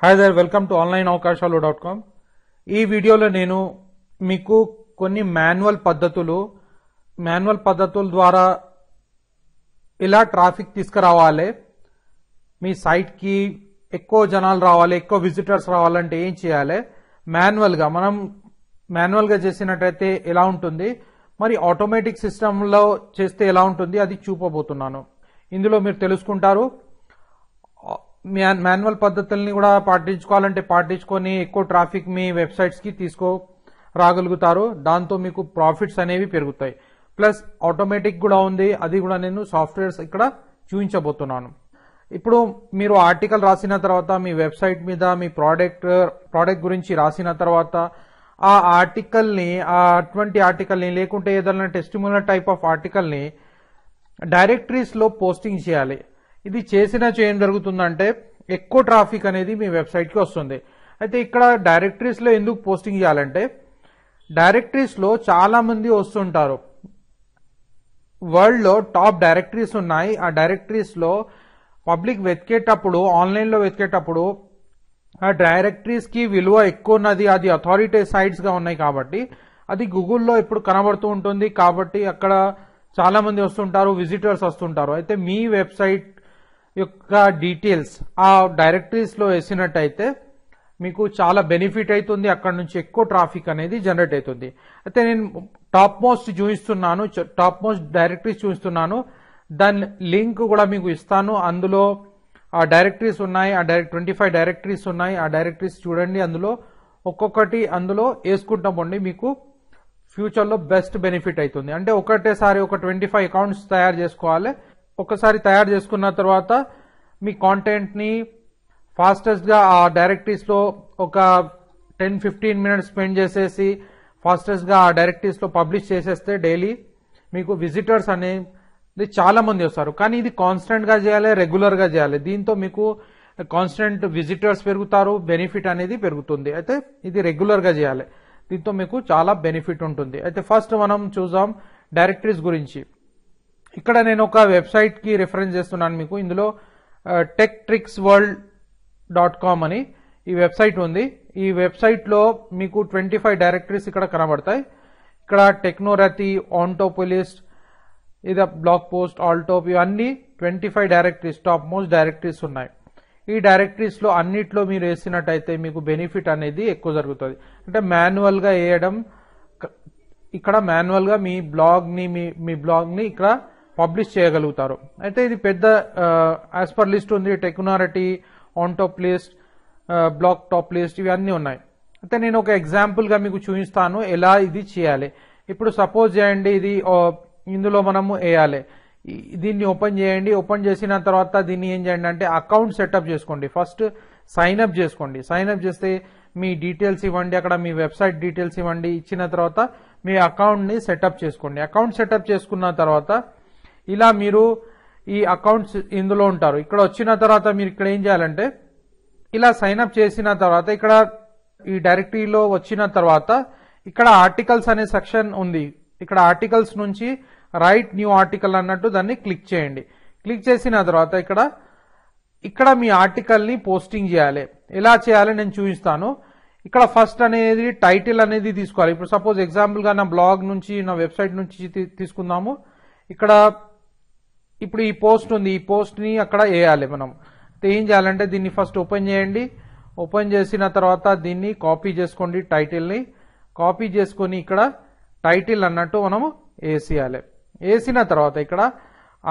Hi there, welcome to onlineavakashalu.com. ఈ వీడియోలో నేను మీకు కొన్ని మాన్యువల్ పద్ధతుల ద్వారా ఎలా ట్రాఫిక్ తీసుకురావాలి, మీ సైట్ కి ఎక్కువ జనాలు రావాలి, ఎక్కువ విజిటర్స్ రావాలంటే ఏం చేయాలి, మాన్యువల్ గా చేసినట్టయితే ఎలా ఉంటుంది, మరి ఆటోమేటిక్ సిస్టమ్ లో చేస్తే ఎలా ఉంటుంది అది చూపబోతున్నాను. ఇందులో మీరు తెలుసుకుంటారు. మాన్యువల్ పద్ధతుల్ని కూడా పాటించుకొని ఎక్కువ ట్రాఫిక్ మీ వెబ్సైట్స్ కి రాగలుగుతారు. దాంతో మీకు ప్రాఫిట్స్ అనేవి పెరుగుతాయి. ప్లస్ ఆటోమేటిక్ కూడా ఉంది, అది కూడా నేను సాఫ్ట్వేర్స్ ఇక్కడ చూపించబోతున్నాను. ఇప్పుడు మీరు ఆర్టికల్ రాసిన తర్వాత మీ వెబ్సైట్ మీద మీ ప్రోడక్ట్ గురించి రాసిన తర్వాత ఆ ఆర్టికల్ని అటువంటి ఆర్టికల్ని లేకుంటే ఏదైనా టెస్టిమోనియల్ టైప్ ఆఫ్ ఆర్టికల్ని డైరెక్టరీస్ లో పోస్టింగ్ చేయాలి. ఇది ఏం జరుగుతుందంటే ఎక్కువ ట్రాఫిక్ అనేది మీ వెబ్సైట్ కి వస్తుంది. అయితే ఇక్కడ డైరెక్టరీస్ లో ఎందుకు పోస్టింగ్ చేయాలంటే డైరెక్టరీస్ లో చాలా మంది వస్తుంటారు. వరల్డ్ లో టాప్ డైరెక్టరీస్ ఉన్నాయి. ఆ డైరెక్టరీస్ లో పబ్లిక్ ఆన్లైన్ లో వెతికేటప్పుడు ఆ డైరెక్టరీస్ కి విలువ ఎక్కువ ఉన్నది. అది అథారిటీ సైట్స్ గా ఉన్నాయి కాబట్టి అది గూగుల్లో ఇప్పుడు కనబడుతూ ఉంటుంది. కాబట్టి అక్కడ చాలా మంది వస్తుంటారు, విజిటర్స్ వస్తుంటారు. అయితే మీ వెబ్సైట్ యొక్క డీటెయిల్స్ ఆ డైరెక్టరీస్ లో వేసినట్టయితే మీకు చాలా బెనిఫిట్ అవుతుంది. అక్కడ నుంచి ఎక్కువ ట్రాఫిక్ అనేది జనరేట్ అవుతుంది. అయితే నేను టాప్ మోస్ట్ డైరెక్టరీస్ చూపిస్తున్నాను. దాని లింక్ కూడా మీకు ఇస్తాను. అందులో ఆ డైరెక్టరీస్ ఉన్నాయి. 25 డైరెక్టరీస్ ఉన్నాయి. ఆ డైరెక్టరీస్ చూడండి. అందులో ఒక్కొక్కటి అందులో వేసుకుంటాం పోండి. మీకు ఫ్యూచర్ లో బెస్ట్ బెనిఫిట్ అవుతుంది. అంటే ఒకటేసారి ఒక 25 అకౌంట్స్ తయారు చేసుకోవాలి. ఒకసారి తయారు చేసుకున్న తర్వాత మీ కాంటెంట్ ని ఫాస్టెస్ట్ గా ఆ డైరెక్టరీస్ లో ఒక 10-15 మినిట్స్ స్పెండ్ చేసేసి ఫాస్టెస్ట్ గా ఆ డైరెక్టరీస్ లో పబ్లిష్ చేసేస్తే డైలీ మీకు విజిటర్స్ అనేది చాలా మంది వస్తారు. కానీ ఇది కాన్స్టెంట్ గా చేయాలి, రెగ్యులర్ గా చేయాలి. దీంతో మీకు కాన్స్టెంట్ విజిటర్స్ పెరుగుతారు, బెనిఫిట్ అనేది పెరుగుతుంది. అయితే ఇది రెగ్యులర్ గా చేయాలి. దీంతో మీకు చాలా బెనిఫిట్ ఉంటుంది. అయితే ఫస్ట్ మనం చూద్దాం డైరెక్టరీస్ గురించి. ఇక్కడ నేను ఒక వెబ్సైట్ కి రిఫరెన్స్ చేస్తున్నాను మీకు. ఇందులో techtricksworld.com అని ఈ వెబ్సైట్ ఉంది. ఈ వెబ్సైట్ లో మీకు 25 డైరెక్టరీస్ ఇక్కడ కనబడతాయి. ఇక్కడ టెక్నోరతి, ఆంటోపోలిస్ట్, ఇది బ్లాగ్ పోస్ట్, ఆల్టోప్, ఇవన్నీ 25 డైరెక్టరీస్, టాప్ మోస్ట్ డైరెక్టరీస్ ఉన్నాయి. ఈ డైరెక్టరీస్ లో అన్నిట్లో మీరు వేసినట్టయితే మీకు బెనిఫిట్ అనేది ఎక్కువ జరుగుతుంది. అంటే మాన్యువల్ గా వేయడం, ఇక్కడ మాన్యువల్ గా మీ బ్లాగ్ ని ఇక్కడ పబ్లిష్ చేయగలుగుతారు. అయితే ఇది పెద్ద యాజ్ పర్ లిస్ట్ ఉంది. టెక్నారటీ, ఆన్టాప్ లిస్ట్, బ్లాగ్ టాప్ లిస్ట్, ఇవన్నీ ఉన్నాయి. అయితే నేను ఒక ఎగ్జాంపుల్ గా మీకు చూపిస్తాను ఎలా ఇది చేయాలి. ఇప్పుడు సపోజ్ చేయండి, ఇది ఇందులో మనము వేయాలి. దీన్ని ఓపెన్ చేయండి. ఓపెన్ చేసిన తర్వాత దీన్ని ఏం చేయండి అంటే అకౌంట్ సెటప్ చేసుకోండి. ఫస్ట్ సైన్ అప్ చేసుకోండి. సైన్ అప్ చేస్తే మీ డీటెయిల్స్ ఇవ్వండి, అక్కడ మీ వెబ్సైట్ డీటెయిల్స్ ఇవ్వండి. ఇచ్చిన తర్వాత మీ అకౌంట్ ని సెటప్ చేసుకోండి. అకౌంట్ సెటప్ చేసుకున్న తర్వాత ఇలా మీరు ఈ అకౌంట్స్ ఇందులో ఉంటారు. ఇక్కడ వచ్చిన తర్వాత మీరు ఇక్కడ ఏం చేయాలంటే ఇలా సైన్ అప్ చేసిన తర్వాత ఇక్కడ ఈ డైరెక్టరీలో వచ్చిన తర్వాత ఇక్కడ ఆర్టికల్స్ అనే సెక్షన్ ఉంది. ఇక్కడ ఆర్టికల్స్ నుంచి రైట్ న్యూ ఆర్టికల్ అన్నట్టు దాన్ని క్లిక్ చేయండి. క్లిక్ చేసిన తర్వాత ఇక్కడ మీ ఆర్టికల్ ని పోస్టింగ్ చేయాలి. ఎలా చేయాలి నేను చూపిస్తాను. ఇక్కడ ఫస్ట్ అనేది టైటిల్ అనేది తీసుకోవాలి. ఇప్పుడు సపోజ్ ఎగ్జాంపుల్ గా నా బ్లాగ్ నుంచి, నా వెబ్సైట్ నుంచి తీసుకుందాము. ఇక్కడ ఇప్పుడు ఈ పోస్ట్ ఉంది. ఈ పోస్ట్ ని అక్కడ వేయాలి. మనం ఏం చేయాలంటే దీన్ని ఫస్ట్ ఓపెన్ చేయండి. ఓపెన్ చేసిన తర్వాత దీన్ని కాపీ చేసుకోండి. టైటిల్ ని కాపీ చేసుకొని ఇక్కడ టైటిల్ అన్నట్టు మనము వేసేయాలి. వేసిన తర్వాత ఇక్కడ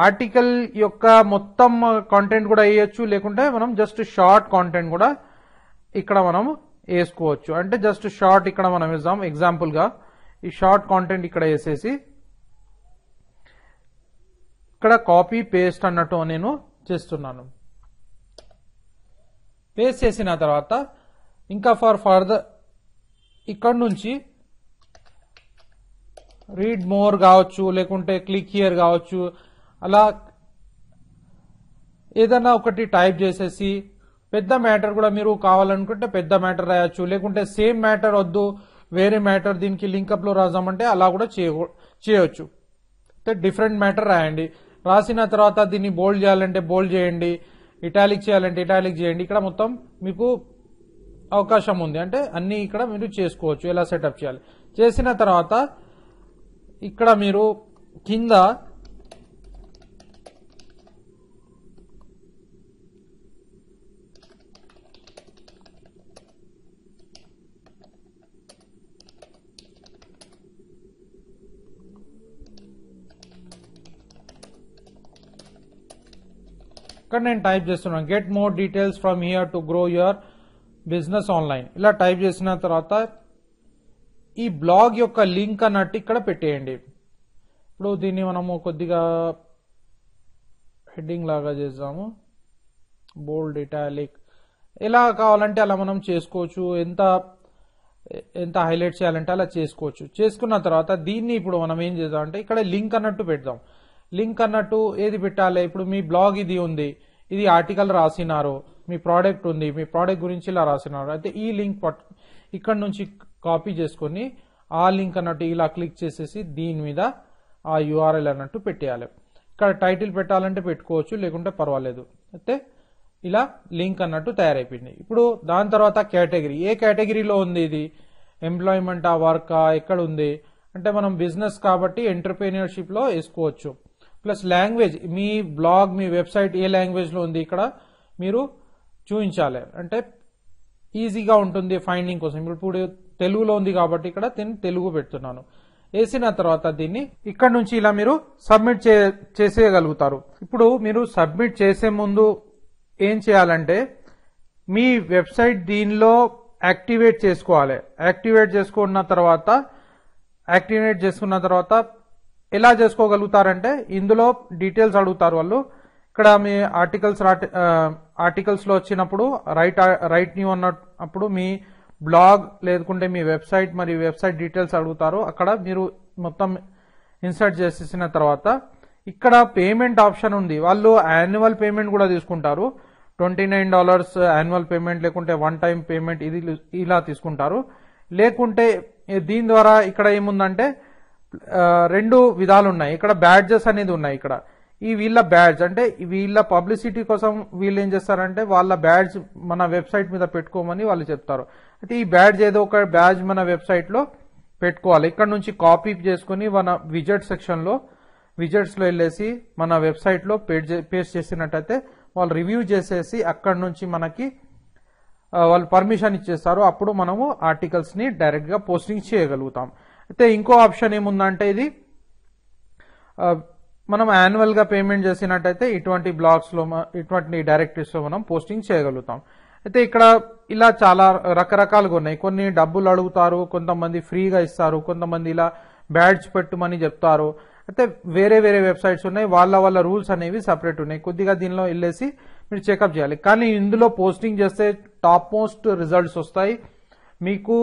ఆర్టికల్ యొక్క మొత్తం కాంటెంట్ కూడా వేయచ్చు, లేకుంటే మనం జస్ట్ షార్ట్ కాంటెంట్ కూడా ఇక్కడ మనం వేసుకోవచ్చు. అంటే జస్ట్ షార్ట్ ఇక్కడ మనం వేద్దాం. ఎగ్జాంపుల్ గా ఈ షార్ట్ కాంటెంట్ ఇక్కడ వేసేసి ఇక్కడ కాపీ పేస్ట్ అన్నట్టు నేను చేస్తున్నాను. పేస్ట్ చేసిన తర్వాత ఇంకా ఫర్దర్ ఇక్కడ నుంచి రీడ్ మోర్ కావచ్చు, లేకుంటే క్లిక్ హియర్ కావచ్చు, అలా ఏదైనా ఒకటి టైప్ చేసేసి పెద్ద మ్యాటర్ కూడా మీరు కావాలనుకుంటే పెద్ద మ్యాటర్ రాయొచ్చు, లేకుంటే సేమ్ మ్యాటర్ వద్దు వేరే మ్యాటర్ దీనికి లింకప్ లో రాద్దామంటే అలా కూడా చేయొచ్చు. డిఫరెంట్ మ్యాటర్ రాయండి. రాసిన తర్వాత దీన్ని బోల్డ్ చేయాలంటే బోల్డ్ చేయండి, ఇటాలిక్ చేయాలంటే ఇటాలిక్ చేయండి. ఇక్కడ మొత్తం మీకు అవకాశం ఉంది. అంటే అన్ని ఇక్కడ మీరు చేసుకోవచ్చు. ఎలా సెటప్ చేయాలి చేసిన తర్వాత ఇక్కడ మీరు కింద ఇక్కడ నేను టైప్ చేస్తున్నాను get more details from here to grow your business online. ఇలా టైప్ చేసిన తర్వాత ఈ బ్లాగ్ యొక్క లింక్ అన్నట్టు ఇక్కడ పెట్టేయండి. ఇప్పుడు దీన్ని మనము కొద్దిగా హెడ్డింగ్ లాగా చేద్దాము, బోల్డ్, ఇటాలిక్, ఎలా కావాలంటే అలా మనం చేసుకోవచ్చు. ఎంత హైలైట్ చేయాలంటే అలా చేసుకోవచ్చు. చేసుకున్న తర్వాత దీన్ని ఇప్పుడు మనం ఏం చేద్దామంటే ఇక్కడ లింక్ అన్నట్టు పెడదాం. లింక్ అన్నట్టు ఏది పెట్టాలి, ఇప్పుడు మీ బ్లాగ్ ఇది ఉంది, ఇది ఆర్టికల్ రాసినారు, మీ ప్రోడక్ట్ ఉంది, మీ ప్రోడక్ట్ గురించి ఇలా రాసినారు. అయితే ఈ లింక్ ఇక్కడ నుంచి కాపీ చేసుకొని ఆ లింక్ అన్నట్టు ఇలా క్లిక్ చేసేసి దీని మీద ఆ యూఆర్ఎల్ అన్నట్టు పెట్టేయాలి. ఇక్కడ టైటిల్ పెట్టాలంటే పెట్టుకోవచ్చు, లేకుంటే పర్వాలేదు. అయితే ఇలా లింక్ అన్నట్టు తయారైపోయింది. ఇప్పుడు దాని తర్వాత కేటగిరీ, ఏ కేటగిరీలో ఉంది, ఇది ఎంప్లాయ్మెంటా, వర్కా, ఎక్కడ ఉంది అంటే మనం బిజినెస్ కాబట్టి ఎంటర్ప్రెన్యూర్షిప్ లో వేసుకోవచ్చు. ప్లస్ లాంగ్వేజ్, మీ బ్లాగ్ మీ వెబ్సైట్ ఏ లాంగ్వేజ్ లో ఉంది ఇక్కడ మీరు చూపించాలి. అంటే ఈజీగా ఉంటుంది ఫైండింగ్ కోసం. ఇప్పుడు తెలుగులో ఉంది కాబట్టి ఇక్కడ తెలుగు పెడుతున్నాను. వేసిన తర్వాత దీన్ని ఇక్కడ నుంచి ఇలా మీరు సబ్మిట్ చేసేయగలుగుతారు. ఇప్పుడు మీరు సబ్మిట్ చేసే ముందు ఏం చేయాలంటే మీ వెబ్సైట్ దీనిలో యాక్టివేట్ చేసుకోవాలి. యాక్టివేట్ చేసుకున్న తర్వాత ఎలా చేసుకోగలుగుతారంటే ఇందులో డీటెయిల్స్ అడుగుతారు వాళ్ళు. ఇక్కడ మీ ఆర్టికల్స్ లో వచ్చినప్పుడు రైట్ న్యూ అన్నప్పుడు మీ బ్లాగ్ లేకుంటే మీ వెబ్సైట్ మరియు వెబ్సైట్ డీటెయిల్స్ అడుగుతారు. అక్కడ మీరు మొత్తం ఇన్సర్ట్ చేసేసిన తర్వాత ఇక్కడ పేమెంట్ ఆప్షన్ ఉంది. వాళ్ళు యాన్యువల్ పేమెంట్ కూడా తీసుకుంటారు. $29 యాన్యువల్ పేమెంట్, లేకుంటే వన్ టైం పేమెంట్, ఇది ఇలా తీసుకుంటారు. లేకుంటే దీని ద్వారా ఇక్కడ ఏముందంటే రెండు విధాలు ఉన్నాయి. ఇక్కడ బ్యాడ్జెస్ అనేది ఉన్నాయి. ఇక్కడ ఈ వీళ్ళ బ్యాడ్జ్ అంటే వీళ్ళ పబ్లిసిటీ కోసం వీళ్ళు ఏం చేస్తారంటే వాళ్ళ బ్యాడ్జ్ మన వెబ్సైట్ మీద పెట్టుకోమని వాళ్ళు చెప్తారు. అయితే ఈ బ్యాడ్జ్ ఏదో ఒక బ్యాడ్జ్ మన వెబ్సైట్ లో పెట్టుకోవాలి. ఇక్కడ నుంచి కాపీ చేసుకుని మన విజెట్ సెక్షన్ లో విజెట్స్ లో వెళ్ళేసి మన వెబ్సైట్ లో పేస్ట్ చేసినట్టయితే వాళ్ళు రివ్యూ చేసేసి అక్కడ నుంచి మనకి వాళ్ళు పర్మిషన్ ఇచ్చేస్తారు. అప్పుడు మనము ఆర్టికల్స్ ని డైరెక్ట్ గా పోస్టింగ్ చేయగలుగుతాం. అయితే ఇంకో ఆప్షన్ ఏముందంటే ఇది మనం యాన్యువల్ గా పేమెంట్ చేసినట్టయితే ఇటువంటి బ్లాగ్స్ లో ఇటువంటి డైరెక్టరీస్ లో మనం పోస్టింగ్ చేయగలుగుతాం. అయితే ఇక్కడ ఇలా చాలా రకరకాలుగా ఉన్నాయి. కొన్ని డబ్బులు అడుగుతారు, కొంతమంది ఫ్రీగా ఇస్తారు, కొంతమంది ఇలా బ్యాడ్జ్ పెట్టుమని చెప్తారు. అయితే వేరే వేరే వెబ్సైట్స్ ఉన్నాయి, వాళ్ళ రూల్స్ అనేవి సపరేట్ ఉన్నాయి. కొద్దిగా దీనిలో వెళ్ళేసి మీరు చెకప్ చేయాలి. కానీ ఇందులో పోస్టింగ్ చేస్తే టాప్ మోస్ట్ రిజల్ట్స్ వస్తాయి. మీకు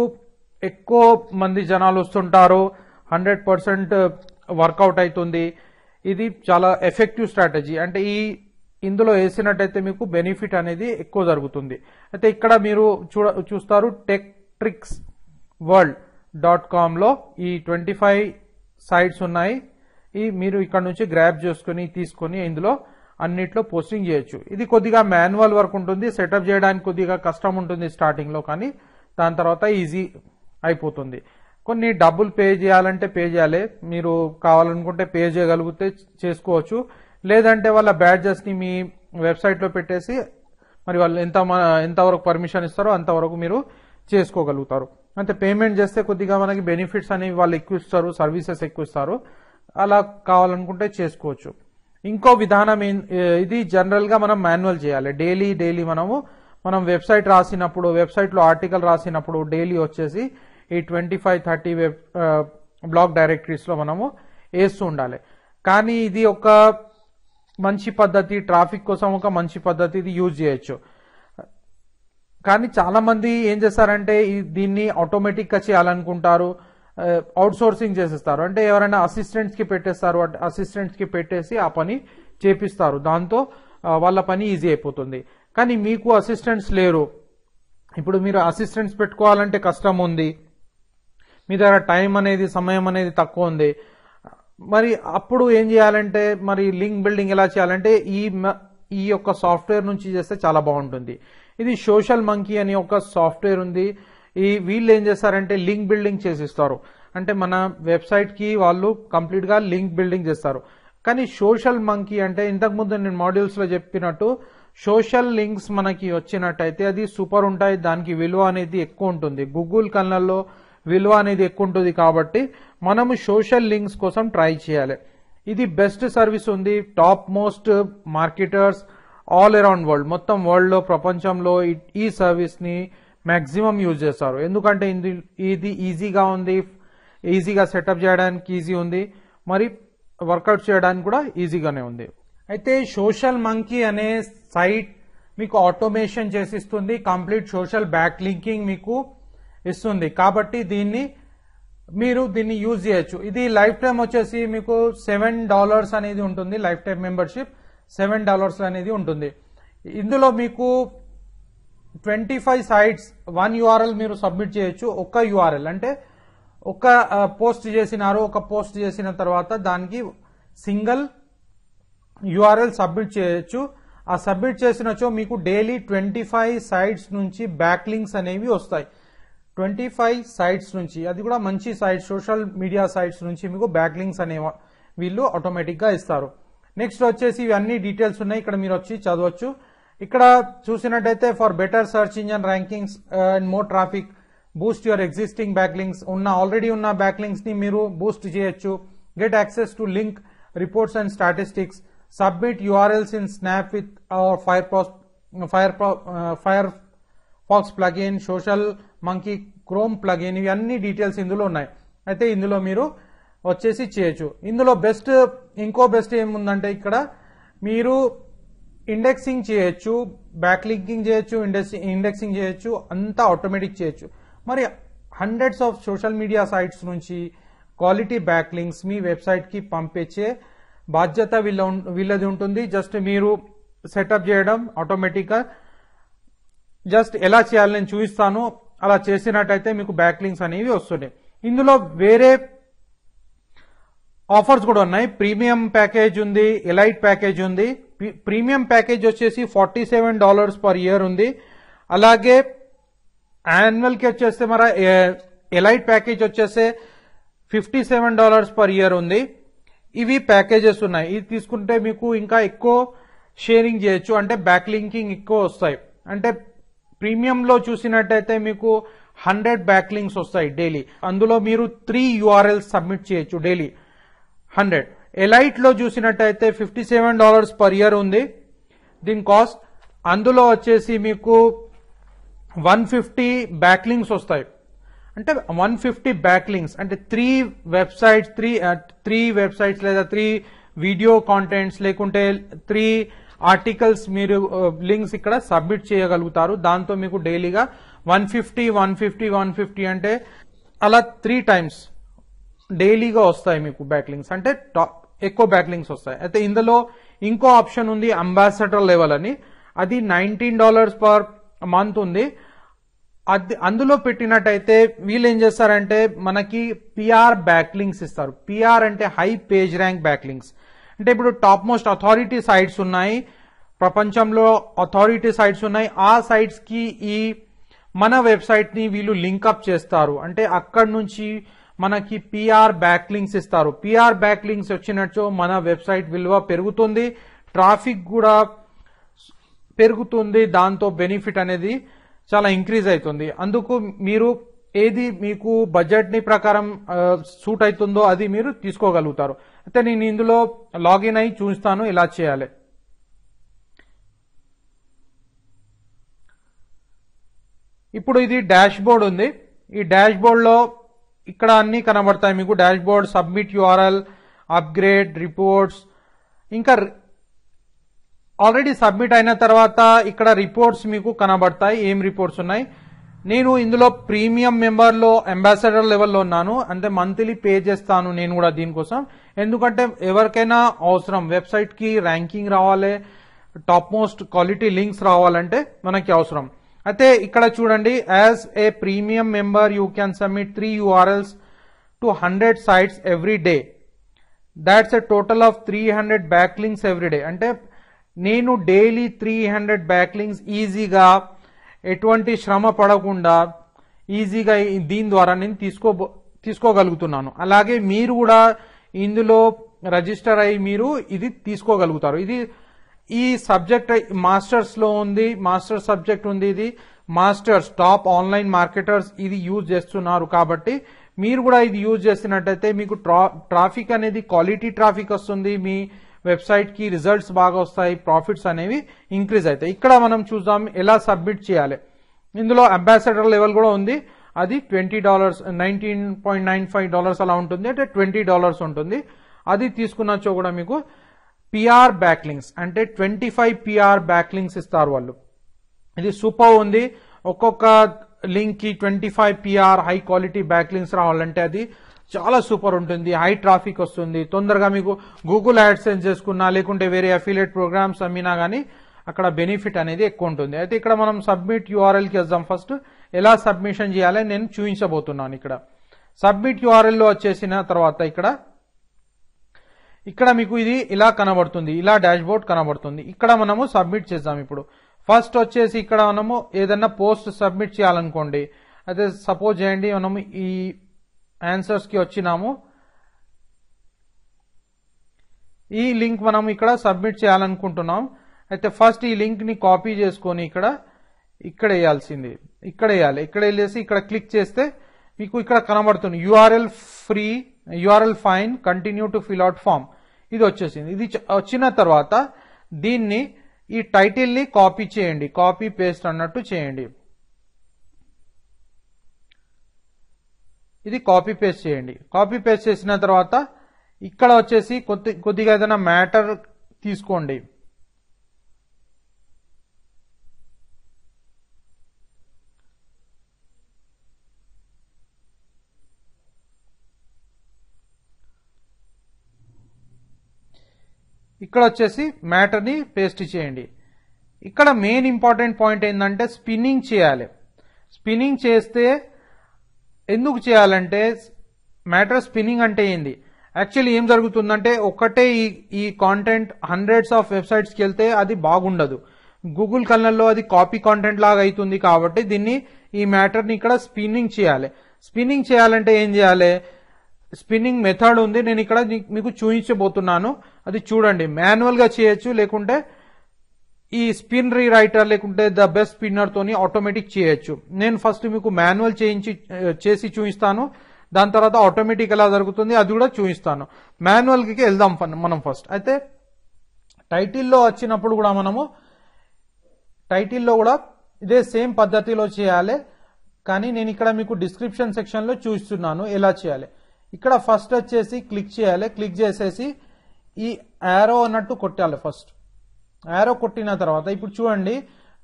ఎక్కువ మంది జనాలు వస్తుంటారు, 100% వర్కౌట్ అవుతుంది. ఇది చాలా ఎఫెక్టివ్ స్ట్రాటజీ. అంటే ఇందులో వేసినట్టయితే మీకు బెనిఫిట్ అనేది ఎక్కువ జరుగుతుంది. అయితే ఇక్కడ మీరు చూస్తారు techtricksworld.com లో ఈ 25 సైట్స్ ఉన్నాయి. మీరు ఇక్కడ నుంచి గ్రాబ్ చేసుకుని తీసుకుని ఇందులో అన్నిట్లో పోస్టింగ్ చేయొచ్చు. ఇది కొద్దిగా మాన్యువల్ వర్క్ ఉంటుంది, సెటప్ చేయడానికి కొద్దిగా కష్టం ఉంటుంది స్టార్టింగ్ లో, కానీ దాని తర్వాత ఈజీ అయిపోతుంది. కొన్ని డబ్బులు పే చేయాలంటే పే చేయాలి. మీరు కావాలనుకుంటే పే చేయగలిగితే చేసుకోవచ్చు. లేదంటే వాళ్ళ బ్యాడ్జెస్ ని మీ వెబ్సైట్ లో పెట్టేసి మరి వాళ్ళు ఎంతవరకు పర్మిషన్ ఇస్తారో అంతవరకు మీరు చేసుకోగలుగుతారు. అంటే పేమెంట్ చేస్తే కొద్దిగా మనకి బెనిఫిట్స్ అనేవి వాళ్ళు ఎక్కువ ఇస్తారు, సర్వీసెస్ ఎక్కువ ఇస్తారు. అలా కావాలనుకుంటే చేసుకోవచ్చు. ఇంకో విధానం ఇది జనరల్ గా మనం మాన్యువల్ చేయాలి. డైలీ మనం వెబ్సైట్ రాసినప్పుడు, వెబ్సైట్ లో ఆర్టికల్ రాసినప్పుడు డైలీ వచ్చేసి ఈ 25-30 బ్లాగ్ డైరెక్టరీస్ లో మనము వేస్తూ ఉండాలి. కానీ ఇది ఒక మంచి పద్ధతి, ట్రాఫిక్ కోసం ఒక మంచి పద్ధతి, ఇది యూజ్ చేయొచ్చు. కానీ చాలా మంది ఏం చేస్తారంటే దీన్ని ఆటోమేటిక్ గా చేయాలనుకుంటారు, అవుట్ సోర్సింగ్ చేసేస్తారు. అంటే ఎవరైనా అసిస్టెంట్స్ కి పెట్టేస్తారు, అసిస్టెంట్స్ కి పెట్టేసి ఆ పని చేపిస్తారు. దాంతో వాళ్ళ పని ఈజీ అయిపోతుంది. కానీ మీకు అసిస్టెంట్స్ లేరు, ఇప్పుడు మీరు అసిస్టెంట్స్ పెట్టుకోవాలంటే కష్టం ఉంది, మీ దగ్గర సమయం అనేది తక్కువ ఉంది. మరి అప్పుడు ఏం చేయాలంటే మరి లింక్ బిల్డింగ్ ఎలా చేయాలంటే ఈ యొక్క సాఫ్ట్వేర్ నుంచి చేస్తే చాలా బాగుంటుంది. ఇది సోషల్ మంకీ అని ఒక సాఫ్ట్వేర్ ఉంది. వీళ్ళు ఏం చేస్తారంటే లింక్ బిల్డింగ్ చేసిస్తారు. అంటే మన వెబ్సైట్ కి వాళ్ళు కంప్లీట్ గా లింక్ బిల్డింగ్ చేస్తారు. కానీ సోషల్ మంకీ అంటే ఇంతకుముందు నేను మాడ్యూల్స్ లో చెప్పినట్టు సోషల్ లింక్స్ మనకి వచ్చినట్టయితే అది సూపర్ ఉంటాయి, దానికి విలువ అనేది ఎక్కువ ఉంటుంది. గూగుల్ కళ్ళల్లో విలువ అనేది ఎక్కువ ఉంటుంది. కాబట్టి మనము సోషల్ లింక్స్ కోసం ట్రై చేయాలి. ఇది బెస్ట్ సర్వీస్ ఉంది. Top most marketers all around world, మొత్తం వరల్డ్ లో ప్రపంచంలో ఈ సర్వీస్ ని మాక్సిమం యూజ్ చేస్తారు. ఎందుకంటే ఇది ఈజీగా ఉంది, ఈజీగా సెటప్ చేయడానికి ఈజీ ఉంది, మరి వర్కౌట్ చేయడానికి కూడా ఈజీగానే ఉంది. అయితే సోషల్ మంకీ అనే సైట్ మీకు ఆటోమేషన్ చేసిస్తుంది, కంప్లీట్ సోషల్ బ్యాక్ లింకింగ్ మీకు ఇస్తుంది. కాబట్టి మీరు దీన్ని యూజ్ చేయొచ్చు. ఇది లైఫ్ టైం వచ్చేసి మీకు $7 అనేది ఉంటుంది. లైఫ్ టైం మెంబర్షిప్ $7 అనేది ఉంటుంది. ఇందులో మీకు 25 సైట్స్ 1 URL మీరు సబ్మిట్ చేయొచ్చు. ఒక URL అంటే ఒక పోస్ట్ చేసినారు, ఒక పోస్ట్ చేసిన తర్వాత దానికి సింగిల్ URL సబ్మిట్ చేయొచ్చు. ఆ సబ్మిట్ చేసినచో మీకు డైలీ 25 సైట్స్ నుంచి బ్యాక్ లింక్స్ అనేవి వస్తాయి. 25 సైట్స్ నుంచి, అది కూడా మంచి సైట్స్, సోషల్ మీడియా సైట్స్ నుంచి మీకు బ్యాక్ లింక్స్ అనే వీళ్ళు ఆటోమేటిక్ గా ఇస్తారు. నెక్స్ట్ వచ్చేసి ఇవన్నీ డీటెయిల్స్ ఉన్నాయి, ఇక్కడ మీరు వచ్చి చదవచ్చు. ఇక్కడ చూసినట్టయితే for better search engine rankings and more traffic, Boost your existing back links, already ఉన్న బ్యాక్ లింక్స్ ని మీరు బూస్ట్ చేయొచ్చు. Get access to link reports and statistics, submit URLs in snap with our Firefox plugin, social monkey chrome plugin, ఇవన్నీ details ఇందులో ఉన్నాయి. అయితే ఇందులో మీరు వచ్చేసి చేయొచ్చు. ఇందులో ఇంకో బెస్ట్ ఏముందంటే ఇక్కడ మీరు ఇండెక్సింగ్ చేయొచ్చు, బ్యాక్ లింకింగ్ చేయొచ్చు, ఇండెక్సింగ్ చేయొచ్చు, అంతా ఆటోమేటిక్ చేయొచ్చు. మరి hundreds of social media sites నుంచి క్వాలిటీ బ్యాక్ లింక్స్ మీ వెబ్సైట్ కి పంపించే బాధ్యత వీళ్ళది ఉంటుంది. జస్ట్ మీరు సెటప్ చేయడం ఆటోమేటిక్ గా. జస్ట్ ఎలా చేయాలి నేను చూపిస్తాను. అలా చేసినట్టయితే మీకు బ్యాక్ లింక్స్ అనేవి వస్తున్నాయి. ఇందులో వేరే ఆఫర్స్ కూడా ఉన్నాయి. ప్రీమియం ప్యాకేజ్ ఉంది, ఎలైట్ ప్యాకేజ్ ఉంది. ప్రీమియం ప్యాకేజ్ వచ్చేసి $47 పర్ ఇయర్ ఉంది. అలాగే యాన్యువల్ కి వచ్చేస్తే మన ఎలైట్ ప్యాకేజ్ వచ్చేసి $57 పర్ ఇయర్ ఉంది. ఇవి ప్యాకేజెస్ ఉన్నాయి. ఇది తీసుకుంటే మీకు ఇంకా ఎక్కువ షేరింగ్ చేయొచ్చు, అంటే బ్యాక్ లింకింగ్ ఎక్కువ వస్తాయి. అంటే ప్రీమియం లో చూసినట్టయితే మీకు 100 బ్యాక్ లింక్స్ వస్తాయి డైలీ. అందులో మీరు 3 URLs సబ్మిట్ చేయొచ్చు డైలీ 100. ఎలైట్ లో చూసినట్టయితే $57 పర్ ఇయర్ ఉంది దీని కాస్ట్. అందులో వచ్చేసి మీకు 150 బ్యాక్ లింక్స్ వస్తాయి. అంటే 150 బ్యాక్ లింక్స్ అంటే 3 వెబ్సైట్స్ లేదా 3 వీడియో కాంటెంట్స్ లేకుంటే 3 ఆర్టికల్స్ మీరు లింక్స్ ఇక్కడ సబ్మిట్ చేయగలుగుతారు. దాంతో మీకు డైలీగా 150 అంటే అలా 3 టైమ్స్ డైలీగా వస్తాయి మీకు బ్యాక్ లింక్స్, అంటే ఎక్కువ బ్యాక్ లింక్స్ వస్తాయి. అయితే ఇందులో ఇంకో ఆప్షన్ ఉంది అంబాసిడర్ లెవెల్ అని, అది $19 పర్ మంత్ ఉంది. అందులో పెట్టినట్టయితే వీళ్ళు ఏం చేస్తారంటే మనకి PR బ్యాక్ లింక్స్ ఇస్తారు. PR అంటే high page rank back links. అంటే ఇప్పుడు టాప్ మోస్ట్ అథారిటీ సైట్స్ ఉన్నాయి, ప్రపంచంలో అథారిటీ సైట్స్ ఉన్నాయి. ఆ సైట్స్ కి మన వెబ్సైట్ ని వీళ్ళు లింక్అప్ చేస్తారు. అంటే అక్కడ నుంచి మనకి PR బ్యాక్ లింక్స్ ఇస్తారు. PR బ్యాక్ లింక్స్ వచ్చినట్టు మన వెబ్సైట్ విలువ పెరుగుతుంది, ట్రాఫిక్ కూడా పెరుగుతుంది. దాంతో బెనిఫిట్ అనేది చాలా ఇంక్రీజ్ అవుతుంది. అందుకు మీరు ఏది మీకు బడ్జెట్ ని ప్రకారం సూట్ అవుతుందో అది మీరు తీసుకోగలుగుతారు. అయితే నేను ఇందులో లాగిన్ అయి చూస్తాను ఎలా చేయాలి. ఇప్పుడు ఇది డాష్ బోర్డ్ ఉంది. ఈ డాష్ బోర్డ్ లో ఇక్కడ అన్ని కనబడతాయి మీకు. Dash board, submit URL, upgrade, reports, ఇంకా ఆల్రెడీ సబ్మిట్ అయిన తర్వాత ఇక్కడ రిపోర్ట్స్ మీకు కనబడతాయి. ఏం రిపోర్ట్స్ ఉన్నాయి. నేను ఇందులో ప్రీమియం మెంబర్ లో అంబాసిడర్ లెవెల్లో ఉన్నాను. అంటే మంత్లీ పే చేస్తాను నేను కూడా దీనికోసం. ఎందుకంటే ఎవరికైనా అవసరం, వెబ్సైట్ కి ర్యాంకింగ్ రావాలి, టాప్ మోస్ట్ క్వాలిటీ లింక్స్ రావాలంటే మనకి అవసరం. అయితే ఇక్కడ చూడండి, as a premium member you can submit 3 URLs to 100 sites every day. That's a total of 300 backlinks every day. అంటే నేను డైలీ 300 బ్యాక్ లింక్స్ ఈజీగా ఎటువంటి శ్రమ పడకుండా ఈజీగా దీని ద్వారా నేను తీసుకోగలుగుతున్నాను. అలాగే మీరు కూడా ఇందులో రిజిస్టర్ అయ్యి మీరు ఇది తీసుకోగలుగుతారు. ఇది ఈ సబ్జెక్ట్ మాస్టర్స్ లో ఉంది, మాస్టర్ సబ్జెక్ట్ ఉంది. ఇది మాస్టర్స్ టాప్ ఆన్లైన్ మార్కెటర్స్ ఇది యూజ్ చేస్తున్నారు. కాబట్టి మీరు కూడా ఇది యూజ్ చేస్తున్నట్టయితే మీకు ట్రాఫిక్ అనేది క్వాలిటీ ట్రాఫిక్ వస్తుంది, మీ వెబ్సైట్ కి రిజల్ట్స్ బాగా వస్తాయి, ప్రాఫిట్స్ అనేవి ఇంక్రీజ్ అవుతాయి. ఇక్కడ మనం చూద్దాం ఎలా సబ్మిట్ చేయాలి. ఇందులో అంబాసిడర్ లెవెల్ కూడా ఉంది. అది $20 $19.95 అలా ఉంటుంది, అంటే $20 ఉంటుంది. అది తీసుకున్నచో కూడా మీకు PR బ్యాక్లింక్స్ అంటే 25 PR బ్యాక్లింక్స్ ఇస్తారు వాళ్ళు. ఇది సూపర్ ఉంది. ఒక్కొక్క లింక్ కి 25 PR హై క్వాలిటీ బ్యాక్లింక్స్ రావాలంటే అది చాలా సూపర్ ఉంటుంది. హై ట్రాఫిక్ వస్తుంది. తొందరగా మీకు గూగుల్ యాడ్సెన్స్ చేసుకున్నా లేకుంటే వేరే అఫిలియేట్ ప్రోగ్రామ్స్ అమ్మినా గానీ అక్కడ బెనిఫిట్ అనేది ఎక్కువ ఉంటుంది. అయితే ఇక్కడ మనం సబ్మిట్ URL కి వద్దాం. ఫస్ట్ ఎలా సబ్మిషన్ చేయాలి నేను చూపించబోతున్నాను. ఇక్కడ సబ్మిట్ URL లో వచ్చేసిన తర్వాత ఇక్కడ మీకు ఇది ఇలా కనబడుతుంది, ఇలా డాష్ బోర్డ్ కనబడుతుంది. ఇక్కడ మనము సబ్మిట్ చేద్దాం. ఇప్పుడు ఫస్ట్ వచ్చేసి ఇక్కడ మనము ఏదన్నా పోస్ట్ సబ్మిట్ చేయాలనుకోండి. అయితే సపోజ్ చేయండి మనము ఈ ఆన్సర్స్ కి వచ్చినాము. ఈ లింక్ మనం ఇక్కడ సబ్మిట్ చేయాలనుకుంటున్నాం. అయితే ఫస్ట్ ఈ లింక్ ని కాపీ చేసుకొని ఇక్కడ వేయాల్సింది, ఇక్కడ వేయాలి. ఇక్కడ వెళ్ళేసి ఇక్కడ క్లిక్ చేస్తే మీకు ఇక్కడ కనబడుతుంది URL fine continue to fill out form. ఇది వచ్చేసింది. ఇది వచ్చిన తర్వాత దీన్ని ఈ టైటిల్ ని కాపీ చేయండి, కాపీ పేస్ట్ అన్నట్టు చేయండి. ఇది కాపీ పేస్ట్ చేయండి. కాపీ పేస్ట్ చేసిన తర్వాత ఇక్కడ వచ్చేసి కొద్దిగా ఏదైనా మ్యాటర్ తీసుకోండి. ఇక్కడ వచ్చేసి మ్యాటర్ ని పేస్ట్ చేయండి. ఇక్కడ మెయిన్ ఇంపార్టెంట్ పాయింట్ ఏంటంటే స్పిన్నింగ్ చేయాలి. స్పిన్నింగ్ చేస్తే ఎందుకు చేయాలంటే మ్యాటర్ స్పిన్నింగ్ అంటే ఏంది, యాక్చువల్లీ ఏం జరుగుతుందంటే ఒకటే ఈ కాంటెంట్ హండ్రెడ్స్ ఆఫ్ వెబ్సైట్స్కి వెళ్తే అది బాగుండదు. గూగుల్ కళ్ళల్లో అది కాపీ కాంటెంట్ లాగా అవుతుంది. కాబట్టి దీన్ని ఈ మ్యాటర్ని ఇక్కడ స్పిన్నింగ్ చేయాలి. స్పిన్నింగ్ చేయాలంటే ఏం చేయాలి, స్పిన్నింగ్ మెథడ్ ఉంది, నేను ఇక్కడ మీకు చూపించబోతున్నాను. అది చూడండి. మాన్యువల్ గా చేయొచ్చు, లేకుంటే ఈ స్పిన్ రీరైటర్ లేకుంటే ద బెస్ట్ స్పిన్నర్ తోని ఆటోమేటిక్ చేయొచ్చు. నేను ఫస్ట్ మీకు మాన్యువల్ చేసి చూపిస్తాను. దాని తర్వాత ఆటోమేటిక్ ఎలా జరుగుతుంది అది కూడా చూపిస్తాను. మాన్యువల్ కి వెళ్దాం మనం ఫస్ట్. అయితే టైటిల్లో వచ్చినప్పుడు కూడా మనము టైటిల్లో కూడా ఇదే సేమ్ పద్ధతిలో చేయాలి. కానీ నేను ఇక్కడ మీకు డిస్క్రిప్షన్ సెక్షన్ లో చూపిస్తున్నాను ఎలా చేయాలి. ఇక్కడ ఫస్ట్ వచ్చేసి క్లిక్ చేయాలి. క్లిక్ చేసేసి ఈ యారో అన్నట్టు కొట్టాలి. ఫస్ట్ యారో కొట్టిన తర్వాత ఇప్పుడు చూడండి,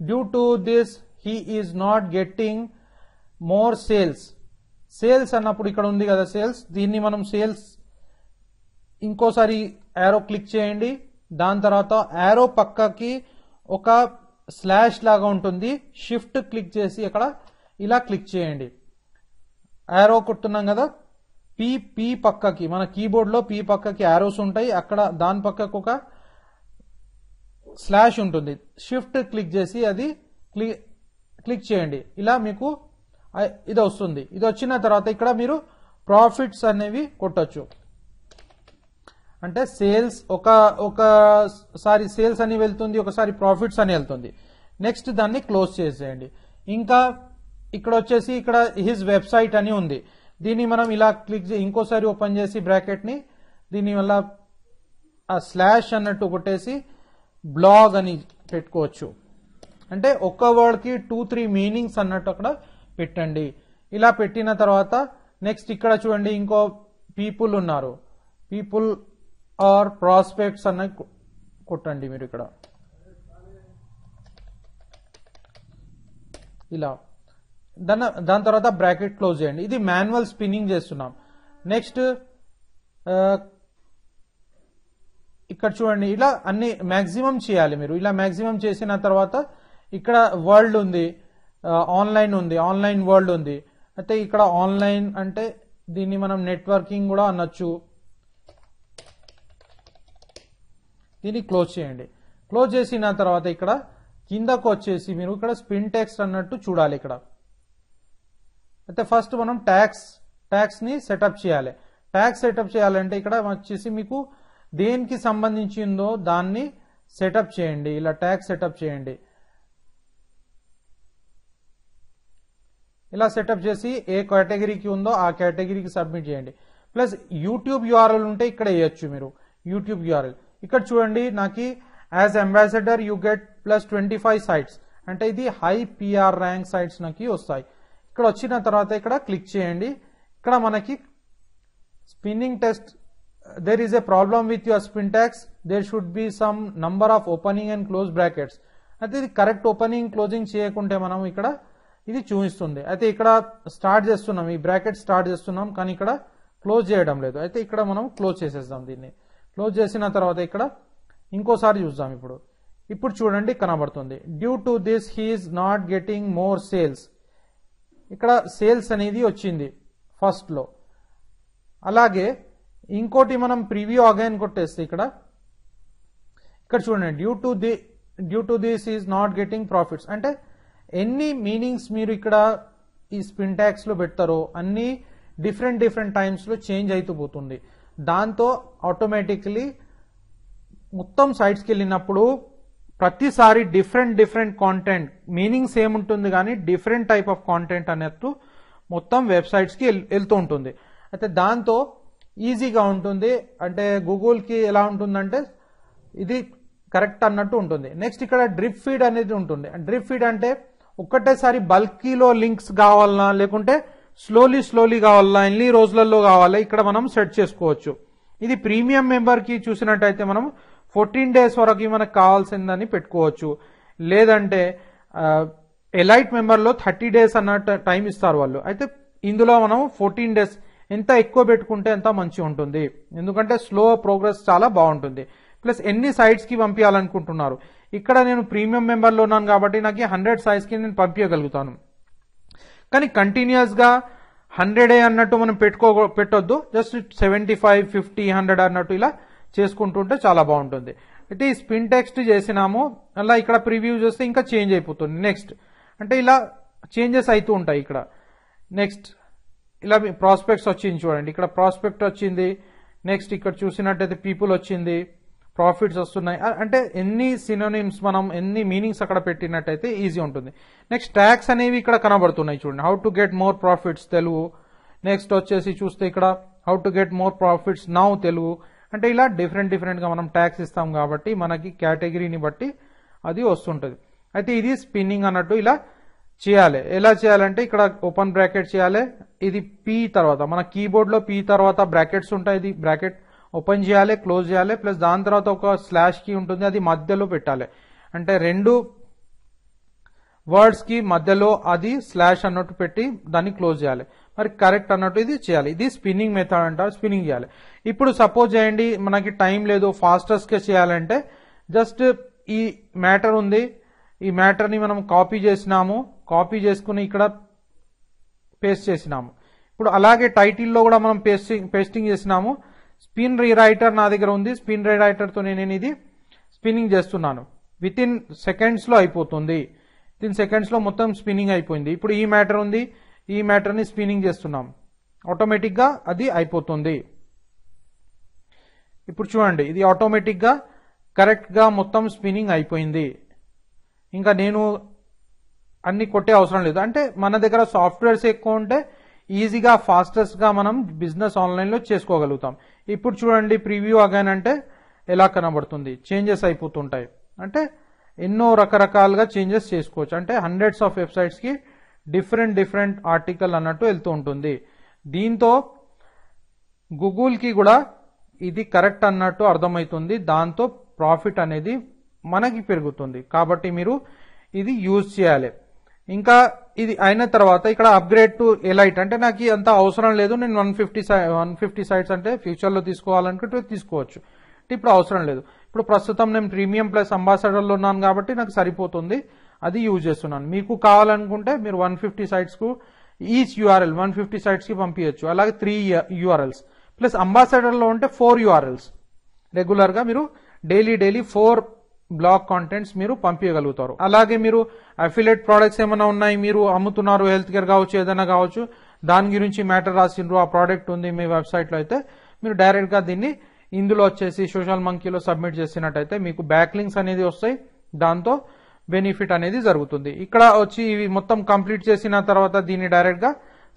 due to this he is not getting more sales అన్నప్పుడు ఇక్కడ ఉంది కదా సేల్స్, దీన్ని మనం సేల్స్ ఇంకోసారి యారో క్లిక్ చేయండి. దాని తర్వాత యారో పక్కకి ఒక స్లాష్ లాగా ఉంటుంది, షిఫ్ట్ క్లిక్ చేసి అక్కడ ఇలా క్లిక్ చేయండి. యారో కొట్టున్నాం కదా, పీ పక్కకి మన కీబోర్డ్ లో పీ పక్కకి యారోస్ ఉంటాయి, అక్కడ దాని పక్కకు ఒక స్లాష్ ఉంటుంది, షిఫ్ట్ క్లిక్ చేసి అది క్లిక్ చేయండి. ఇలా మీకు ఇది వస్తుంది. ఇది వచ్చిన తర్వాత ఇక్కడ మీరు ప్రాఫిట్స్ అనేవి కొట్టొచ్చు. అంటే సేల్స్ ఒకసారి సేల్స్ అని వెళ్తుంది, ఒకసారి ప్రాఫిట్స్ అని వెళ్తుంది. నెక్స్ట్ దాన్ని క్లోజ్ చేసేయండి. ఇంకా ఇక్కడ వచ్చేసి ఇక్కడ హిజ్ వెబ్సైట్ అని ఉంది, దీన్ని మనం ఇలా క్లిక్ ఇంకోసారి ఓపెన్ చేసి బ్రాకెట్ ని దీని వల్ల ఆ స్లాష్ అన్నట్టు కొట్టేసి బ్లాగ్ అని పెట్టుకోవచ్చు. అంటే ఒక్క వర్డ్ కి 2-3 మీనింగ్స్ అన్నట్టు అక్కడ పెట్టండి. ఇలా పెట్టిన తర్వాత నెక్స్ట్ ఇక్కడ చూడండి, ఇంకో పీపుల్ ఉన్నారు, పీపుల్ ఆర్ ప్రాస్పెక్ట్స్ అన్న కొట్టండి మీరు ఇక్కడ. ఇలా దాని తర్వాత బ్రాకెట్ క్లోజ్ చేయండి. ఇది మాన్యువల్ స్పిన్నింగ్ చేస్తున్నాం. నెక్స్ట్ ఇక్కడ చూడండి, ఇలా అన్ని మాక్సిమం చేయాలి మీరు. ఇలా మాక్సిమం చేసిన తర్వాత ఇక్కడ వరల్డ్ ఉంది, ఆన్లైన్ ఉంది, ఆన్లైన్ వరల్డ్ ఉంది. అయితే ఇక్కడ ఆన్లైన్ అంటే దీన్ని మనం నెట్వర్కింగ్ కూడా అనొచ్చు. దీన్ని క్లోజ్ చేయండి. క్లోజ్ చేసిన తర్వాత ఇక్కడ కిందకు వచ్చేసి మీరు ఇక్కడ స్పిన్ టెక్స్ట్ అన్నట్టు చూడాలి. ఇక్కడ అయితే ఫస్ట్ మనం ట్యాక్స్ ని సెటప్ చేయాలి. ట్యాక్స్ సెటప్ చేయాలంటే ఇక్కడ వచ్చేసి మీకు దేనికి సంబంధించిందో దాన్ని సెటప్ చేయండి. ఇలా ట్యాక్స్ సెటప్ చేయండి. ఇలా సెటప్ చేసి ఏ కేటగిరీకి ఉందో ఆ కేటగిరీకి సబ్మిట్ చేయండి. ప్లస్ యూట్యూబ్ యూఆర్ఎల్ ఉంటే ఇక్కడ వేయచ్చు మీరు యూట్యూబ్ యూఆర్ఎల్. ఇక్కడ చూడండి నాకు as ambassador you get plus 25 sites అంటే ఇది హై పిఆర్ ర్యాంక్ సైట్స్ నాకు వస్తాయి. ఇక్కడ వచ్చిన తర్వాత ఇక్కడ క్లిక్ చేయండి. ఇక్కడ మనకి spinning test there is a problem with your spin tax there should be some number of opening and close brackets. అయితే ఇది కరెక్ట్ ఓపెనింగ్ క్లోజింగ్ చేయకుంటే మనం ఇక్కడ ఇది చూపిస్తుంది. అయితే ఇక్కడ స్టార్ట్ చేస్తున్నాం, ఈ బ్రాకెట్ స్టార్ట్ చేస్తున్నాం కానీ ఇక్కడ క్లోజ్ చేయడం లేదు. అయితే ఇక్కడ మనం క్లోజ్ చేసేద్దాం. దీన్ని క్లోజ్ చేసిన తర్వాత ఇక్కడ ఇంకోసారి చూద్దాం. ఇప్పుడు చూడండి కనబడుతుంది due to this he is not getting more sales. ఇక్కడ సేల్స్ అనేది వచ్చింది ఫస్ట్ లో. అలాగే ఇంకోటి మనం ప్రివ్యూ అగైన్ కొట్టేస్తే ఇక్కడ చూడండి due to this is not getting profits అంటే ఎన్ని మీనింగ్స్ మీరు ఇక్కడ ఈ స్పిన్ ట్యాక్స్ లో పెడతారో అన్ని డిఫరెంట్ టైమ్స్ లో చేంజ్ అవుతూ పోతుంది. దాంతో ఆటోమేటిక్లీ మొత్తం సైట్స్కి వెళ్ళినప్పుడు ప్రతిసారి డిఫరెంట్ కాంటెంట్ మీనింగ్ సేమ్ ఉంటుంది కానీ డిఫరెంట్ టైప్ ఆఫ్ కాంటెంట్ అన్నట్టు మొత్తం వెబ్సైట్స్కి వెళ్తూ ఉంటుంది. అయితే దాంతో ఈజీగా ఉంటుంది. అంటే గూగుల్కి ఎలా ఉంటుందంటే ఇది కరెక్ట్ అన్నట్టు ఉంటుంది. నెక్స్ట్ ఇక్కడ డ్రిప్ ఫీడ్ అనేది ఉంటుంది. డ్రిప్ ఫీడ్ అంటే ఒక్కటేసారి బల్కీలో లింక్స్ కావాలన్నా లేకుంటే స్లోలీ కావాలన్నా ఎన్ని రోజులలో కావాలా ఇక్కడ మనం సెట్ చేసుకోవచ్చు. ఇది ప్రీమియం మెంబర్ కి చూసినట్టయితే మనం 14 days వరకు మనకు కావాల్సిందని పెట్టుకోవచ్చు. లేదంటే ఎలైట్ మెంబర్ లో 30 days అన్నట్టు టైం ఇస్తారు వాళ్ళు. అయితే ఇందులో మనం 14 days ఎంత ఎక్కువ పెట్టుకుంటే ఎంత మంచిగా ఉంటుంది. ఎందుకంటే స్లో ప్రోగ్రెస్ చాలా బాగుంటుంది. ప్లస్ ఎన్ని సైట్స్ కి పంపించాలనుకుంటున్నారు. ఇక్కడ నేను ప్రీమియం మెంబర్ లో ఉన్నాను కాబట్టి నాకు 100 sites కి నేను పంపించగలుగుతాను. కానీ కంటిన్యూస్ గా 100 అన్నట్టు మనం పెట్టొద్దు. జస్ట్ 75, 50, 100 అన్నట్టు ఇలా చేసుకుంటుంటే చాలా బాగుంటుంది. అయితే ఈ స్పిన్ టెక్స్ట్ చేసినాము. అలా ఇక్కడ ప్రివ్యూ చేస్తే ఇంకా చేంజ్ అయిపోతుంది. నెక్స్ట్ అంటే ఇలా చేంజెస్ అవుతూ ఉంటాయి. ఇక్కడ నెక్స్ట్ ఇలా ప్రాస్పెక్ట్స్ వచ్చింది చూడండి. ఇక్కడ ప్రాస్పెక్ట్ వచ్చింది. నెక్స్ట్ ఇక్కడ చూసినట్టయితే పీపుల్ వచ్చింది, ప్రాఫిట్స్ వస్తున్నాయి. అంటే ఎన్ని సినోనిమ్స్ మనం ఎన్ని మీనింగ్స్ అక్కడ పెట్టినట్టయితే ఈజీ ఉంటుంది. నెక్స్ట్ ట్యాగ్స్ అనేవి ఇక్కడ కనబడుతున్నాయి చూడండి. How to get more profits Telugu. Next వచ్చేసి చూస్తే ఇక్కడ how to get more profits now Telugu. అంటే ఇలా డిఫరెంట్ గా మనం ట్యాగ్స్ ఇస్తాం కాబట్టి మనకి కేటగిరీని బట్టి అది వస్తుంటది. అయితే ఇది స్పిన్నింగ్ అన్నట్టు ఇలా చేయాలి. ఎలా చేయాలంటే ఇక్కడ ఓపెన్ బ్రాకెట్ చేయాలి. ఇది పీ తర్వాత మన కీబోర్డ్ లో పీ తర్వాత బ్రాకెట్స్ ఉంటాయి. ఇది బ్రాకెట్ ఓపెన్ చేయాలి, క్లోజ్ చేయాలి. ప్లస్ దాని తర్వాత ఒక స్లాష్ కీ ఉంటుంది, అది మధ్యలో పెట్టాలి. అంటే రెండు వర్డ్స్ కి మధ్యలో అది స్లాష్ అన్నట్టు పెట్టి దాన్ని క్లోజ్ చేయాలి. మరి కరెక్ట్ అన్నట్టు ఇది చేయాలి. ఇది స్పిన్నింగ్ మెథడ్ అంటారు. స్పిన్నింగ్ చేయాలి. ఇప్పుడు సపోజ్ చేయండి మనకి టైం లేదు, ఫాస్టెస్ట్ గా చేయాలంటే జస్ట్ ఈ మ్యాటర్ ఉంది, ఈ మ్యాటర్ ని మనం కాపీ చేసినాము, కాపీ చేసుకుని ఇక్కడ పేస్ట్ చేసినాము. ఇప్పుడు అలాగే టైటిల్లో కూడా మనం పేస్టింగ్ చేసినాము. స్పిన్ రీరైటర్ నా దగ్గర ఉంది. స్పిన్ రీరైటర్ తో నేను ఇది స్పిన్నింగ్ చేస్తున్నాను. విత్ ఇన్ సెకండ్స్ లో అయిపోతుంది. విత్ ఇన్ సెకండ్స్ లో మొత్తం స్పిన్నింగ్ అయిపోయింది. ఇప్పుడు ఈ మ్యాటర్ ఉంది, ఈ మ్యాటర్ ని స్పిన్నింగ్ చేస్తున్నాం. ఆటోమేటిక్ గా అది అయిపోతుంది. ఇప్పుడు చూడండి ఇది ఆటోమేటిక్ గా కరెక్ట్ గా మొత్తం స్పిన్నింగ్ అయిపోయింది. ఇంకా నేను అన్ని కొట్టే అవసరం లేదు. అంటే మన దగ్గర సాఫ్ట్వేర్స్ ఎక్కువ ఉంటే ఈజీగా ఫాస్టెస్ట్ గా మనం బిజినెస్ ఆన్లైన్ లో చేసుకోగలుగుతాం. ఇప్పుడు చూడండి ప్రివ్యూ అగైన్ అంటే ఎలా కనబడుతుంది, చేంజెస్ అయిపోతుంటాయి. అంటే ఎన్నో రకరకాలుగా చేంజెస్ చేసుకోవచ్చు. అంటే హండ్రెడ్స్ ఆఫ్ వెబ్సైట్స్ కి డిఫరెంట్ ఆర్టికల్ అన్నట్టు వెళ్తూ ఉంటుంది. దీంతో గూగుల్ కి కూడా ఇది కరెక్ట్ అన్నట్టు అర్థమవుతుంది. దాంతో ప్రాఫిట్ అనేది మనకి పెరుగుతుంది. కాబట్టి మీరు ఇది యూజ్ చేయాలి. ఇంకా ఇది అయిన తర్వాత ఇక్కడ అప్గ్రేడ్ టు ఎలైట్ అంటే నాకు అంత అవసరం లేదు, నేను 150 సైట్స్ అంటే ఫ్యూచర్ లో తీసుకోవాలనుకుంటే తీసుకోవచ్చు. ఇప్పుడు అవసరం లేదు. ఇప్పుడు ప్రస్తుతం నేను ప్రీమియం ప్లస్ అంబాసిడర్ లో ఉన్నాను కాబట్టి నాకు సరిపోతుంది, అది యూజ్ చేస్తున్నాను. మీకు కావాలనుకుంటే మీరు 150 సైట్స్ కు ఈచ్ యూఆర్ఎల్ 150 సైట్స్ కి పంపించచ్చు. అలాగే 3 URLs ప్లస్ అంబాసిడర్ లో ఉంటే 4 URLs రెగ్యులర్ గా మీరు డైలీ 4 బ్లాగ్ కాంటెంట్స్ మీరు పంపించగలుగుతారు. అలాగే మీరు అఫిలియేట్ ప్రొడక్ట్స్ ఏమైనా ఉన్నాయి, మీరు అమ్ముతున్నారు, హెల్త్ కేర్ కావచ్చు, ఏదైనా కావచ్చు, దాని గురించి మ్యాటర్ రాసిండ్రు, ఆ ప్రోడక్ట్ ఉంది మీ వెబ్సైట్ లో అయితే మీరు డైరెక్ట్ గా దీన్ని ఇందులో వచ్చేసి సోషల్ మంకీలో సబ్మిట్ చేసినట్టయితే మీకు బ్యాక్ లింక్స్ అనేది వస్తాయి, దాంతో బెనిఫిట్ అనేది జరుగుతుంది. ఇక్కడ వచ్చి ఇవి మొత్తం కంప్లీట్ చేసిన తర్వాత దీన్ని డైరెక్ట్ గా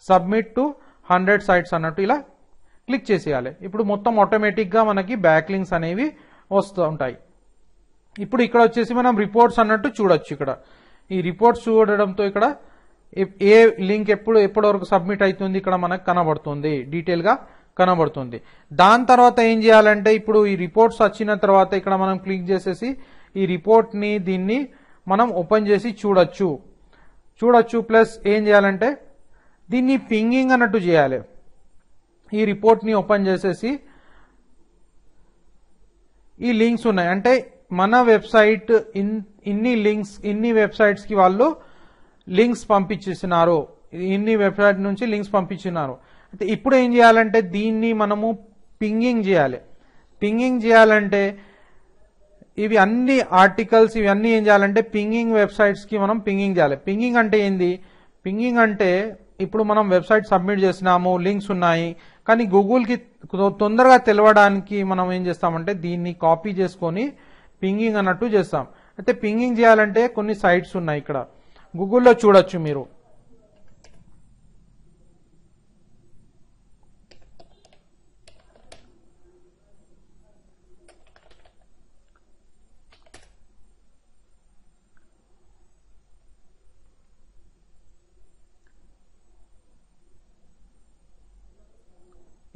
సబ్మిట్ టు 100 సైట్స్ అన్నట్టు ఇలా క్లిక్ చేసేయాలి. ఇప్పుడు మొత్తం ఆటోమేటిక్ గా మనకి బ్యాక్ లింక్స్ అనేవి వస్తూ ఉంటాయి. ఇప్పుడు ఇక్కడ వచ్చేసి మనం రిపోర్ట్స్ అన్నట్టు చూడొచ్చు. ఇక్కడ ఈ రిపోర్ట్స్ చూడడంతో ఇక్కడ ఏ లింక్ ఎప్పటి వరకు సబ్మిట్ అవుతుంది ఇక్కడ మనకు కనబడుతుంది, డీటెయిల్ గా కనబడుతుంది. దాని తర్వాత ఏం చేయాలంటే ఇప్పుడు ఈ రిపోర్ట్స్ వచ్చిన తర్వాత ఇక్కడ మనం క్లిక్ చేసేసి ఈ రిపోర్ట్ ని దీన్ని మనం ఓపెన్ చేసి చూడొచ్చు. ప్లస్ ఏం చేయాలంటే దీన్ని పింగింగ్ అన్నట్టు చేయాలి. ఈ రిపోర్ట్ ని ఓపెన్ చేసేసి ఈ లింక్స్ ఉన్నాయి అంటే మన వెబ్సైట్ ఇన్ని వెబ్సైట్స్ కి వాళ్ళు లింక్స్ పంపించేసినారు, ఇన్ని వెబ్సైట్ నుంచి లింక్స్ పంపించినారు. అయితే ఇప్పుడు ఏం చేయాలంటే దీన్ని మనము పింగింగ్ చేయాలి. పింగింగ్ చేయాలంటే ఇవి అన్ని ఆర్టికల్స్ ఇవన్నీ ఏం చేయాలంటే పింగింగ్ వెబ్సైట్స్ కి మనం పింగింగ్ చేయాలి. పింగింగ్ అంటే ఏంది? పింగింగ్ అంటే ఇప్పుడు మనం వెబ్సైట్ సబ్మిట్ చేసినాము, లింక్స్ ఉన్నాయి, కానీ గూగుల్ కి తొందరగా తెలవడానికి మనం ఏం చేస్తామంటే దీన్ని కాపీ చేసుకొని పింగింగ్ అన్నట్టు చేస్తాం. అయితే పింగింగ్ చేయాలంటే కొన్ని సైట్స్ ఉన్నాయి, ఇక్కడ గూగుల్లో చూడొచ్చు మీరు.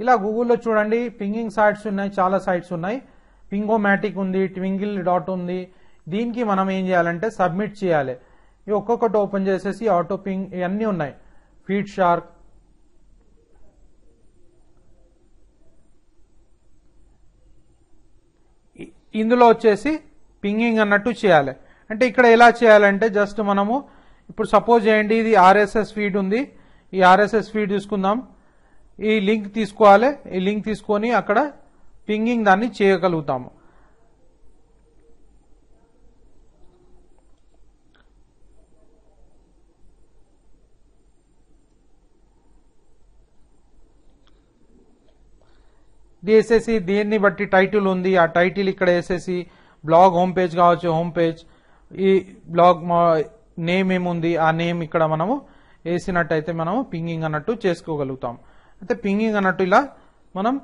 ఇలా గూగుల్లో చూడండి పింగింగ్ సైట్స్ ఉన్నాయి, చాలా సైట్స్ ఉన్నాయి. పింగోమాటిక్ ఉంది, ట్వింగిల్ డాట్ ఉంది. దీనికి మనం ఏం చేయాలంటే సబ్మిట్ చేయాలి. ఇవి ఒక్కొక్కటి ఓపెన్ చేసేసి ఆటో పింగ్ ఇవన్నీ ఉన్నాయి. ఫీడ్ షార్క్, ఇందులో వచ్చేసి పింగింగ్ అన్నట్టు చేయాలి. అంటే ఇక్కడ ఎలా చేయాలంటే జస్ట్ మనము ఇప్పుడు సపోజ్ చేయండి ఇది ఆర్ఎస్ఎస్ ఫీడ్ ఉంది, ఈ ఆర్ఎస్ఎస్ ఫీడ్ తీసుకుందాం, ఈ లింక్ తీసుకోవాలి, ఈ లింక్ తీసుకొని అక్కడ పింగింగ్ దాన్ని చేయగలుగుతాము. వేసేసి దేన్ని బట్టి టైటిల్ ఉంది, ఆ టైటిల్ ఇక్కడ వేసేసి బ్లాగ్ హోమ్ పేజ్ కావచ్చు, హోమ్ పేజ్, ఈ బ్లాగ్ నేమ్ ఏముంది ఆ నేమ్ ఇక్కడ మనము వేసినట్టయితే మనము పింగింగ్ అన్నట్టు చేసుకోగలుగుతాం. అయితే పింగింగ్ అన్నట్టు ఇలా మనం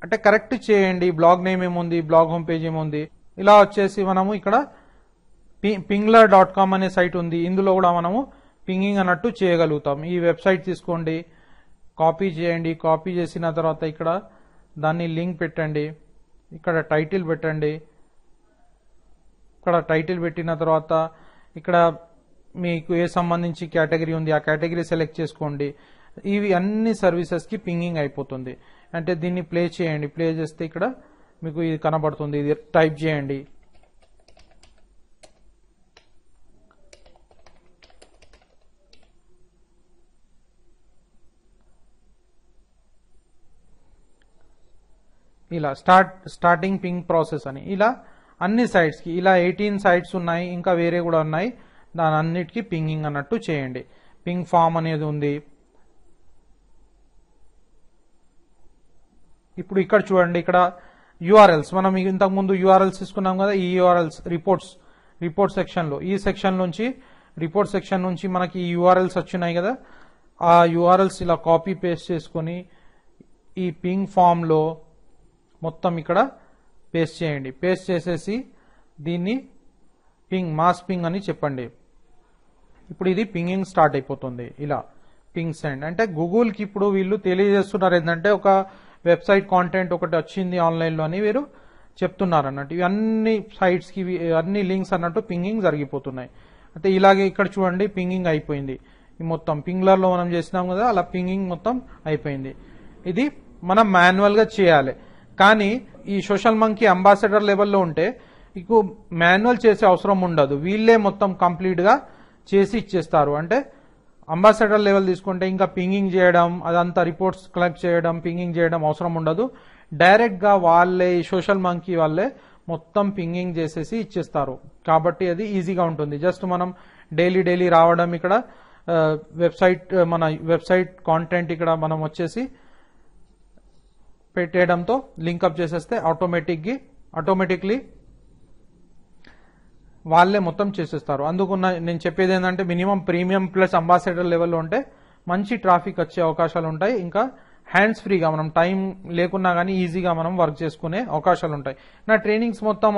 అంటే కరెక్ట్ చేయండి, బ్లాగ్ నేమ్ ఏముంది, బ్లాగ్ హోమ్ పేజ్ ఏముంది. ఇలా వచ్చేసి మనము ఇక్కడ pingler.com అనే సైట్ ఉంది, ఇందులో కూడా మనము పింగింగ్ అన్నట్టు చేయగలుగుతాం. ఈ వెబ్సైట్ తీసుకోండి, కాపీ చేయండి, కాపీ చేసిన తర్వాత ఇక్కడ దాన్ని లింక్ పెట్టండి, ఇక్కడ టైటిల్ పెట్టండి, ఇక్కడ టైటిల్ పెట్టిన తర్వాత ఇక్కడ మీకు ఏ సంబంధించి కేటగిరీ ఉంది ఆ కేటగిరీ సెలెక్ట్ చేసుకోండి. ఇవి అన్ని సర్వీసెస్ కి పింగింగ్ అయిపోతుంది. అంటే దీన్ని ప్లే చేయండి, ప్లే చేస్తే ఇక్కడ మీకు ఇది కనబడుతుంది, ఇది టైప్ చేయండి. ఇలా స్టార్టింగ్ పింగ్ ప్రాసెస్ అని ఇలా అన్ని సైట్స్ కి ఇలా 18 సైట్స్ ఉన్నాయి, ఇంకా వేరే కూడా ఉన్నాయి, దాని అన్నిటికీ పింగింగ్ అన్నట్టు చేయండి. పింగ్ ఫామ్ అనేది ఉంది. ఇప్పుడు ఇక్కడ చూడండి, ఇక్కడ యూఆర్ఎల్స్ మనం ఇంతకు ముందు యూఆర్ఎల్స్ తీసుకున్నాం కదా, ఈ యూఆర్ఎల్స్ రిపోర్ట్ సెక్షన్ లో ఈ సెక్షన్ నుంచి రిపోర్ట్ సెక్షన్ నుంచి మనకి ఈ యూఆర్ఎల్స్ వచ్చినాయి కదా, ఆ యూఆర్ఎల్స్ ఇలా కాపీ పేస్ట్ చేసుకొని ఈ పింగ్ ఫామ్ లో మొత్తం ఇక్కడ పేస్ట్ చేయండి. పేస్ట్ చేసేసి దీన్ని మాస్ పింగ్ అని చెప్పండి. ఇప్పుడు ఇది పింగింగ్ స్టార్ట్ అయిపోతుంది. ఇలా పింగ్ సెండ్ అంటే గూగుల్ కి ఇప్పుడు వీళ్ళు తెలియజేస్తున్నారు ఏంటంటే ఒక వెబ్సైట్ కాంటెంట్ ఒకటి వచ్చింది ఆన్లైన్ లో అని వీరు చెప్తున్నారు అన్నట్టు. ఇవి అన్ని సైట్స్ కి అన్ని లింక్స్ అన్నట్టు పింగింగ్ జరిగిపోతున్నాయి. అయితే ఇలాగే ఇక్కడ చూడండి పింగింగ్ అయిపోయింది. ఈ మొత్తం పింగ్లర్ లో మనం చేసినాం కదా, అలా పింగింగ్ మొత్తం అయిపోయింది. ఇది మనం మాన్యువల్ గా చేయాలి. కానీ ఈ సోషల్ మంకీ అంబాసిడర్ లెవెల్లో ఉంటే మీకు మాన్యువల్ చేసే అవసరం ఉండదు, వీళ్ళే మొత్తం కంప్లీట్ గా చేసి ఇచ్చేస్తారు. అంటే అంబాసిడర్ లెవెల్ తీసుకుంటే ఇంకా పింగింగ్ చేయడం, అదంతా రిపోర్ట్స్ కలెక్ట్ చేయడం, పింగింగ్ చేయడం అవసరం ఉండదు. డైరెక్ట్ గా వాళ్ళే ఈ సోషల్ మంకీ వాళ్ళే మొత్తం పింగింగ్ చేసేసి ఇచ్చేస్తారు. కాబట్టి అది ఈజీగా ఉంటుంది. జస్ట్ మనం డైలీ రావడం, ఇక్కడ మన వెబ్సైట్ కాంటెంట్ ఇక్కడ మనం వచ్చేసి పెట్టేయడంతో లింకప్ చేసేస్తే ఆటోమేటిక్లీ వాళ్ళే మొత్తం చేసేస్తారు. అందుకు నేను చెప్పేది ఏంటంటే మినిమం ప్రీమియం ప్లస్ అంబాసిడర్ లెవెల్లో ఉంటే మంచి ట్రాఫిక్ వచ్చే అవకాశాలు ఉంటాయి. ఇంకా హ్యాండ్స్ ఫ్రీగా మనం టైం లేకున్నా కానీ ఈజీగా మనం వర్క్ చేసుకునే అవకాశాలు ఉంటాయి. నా ట్రైనింగ్స్ మొత్తం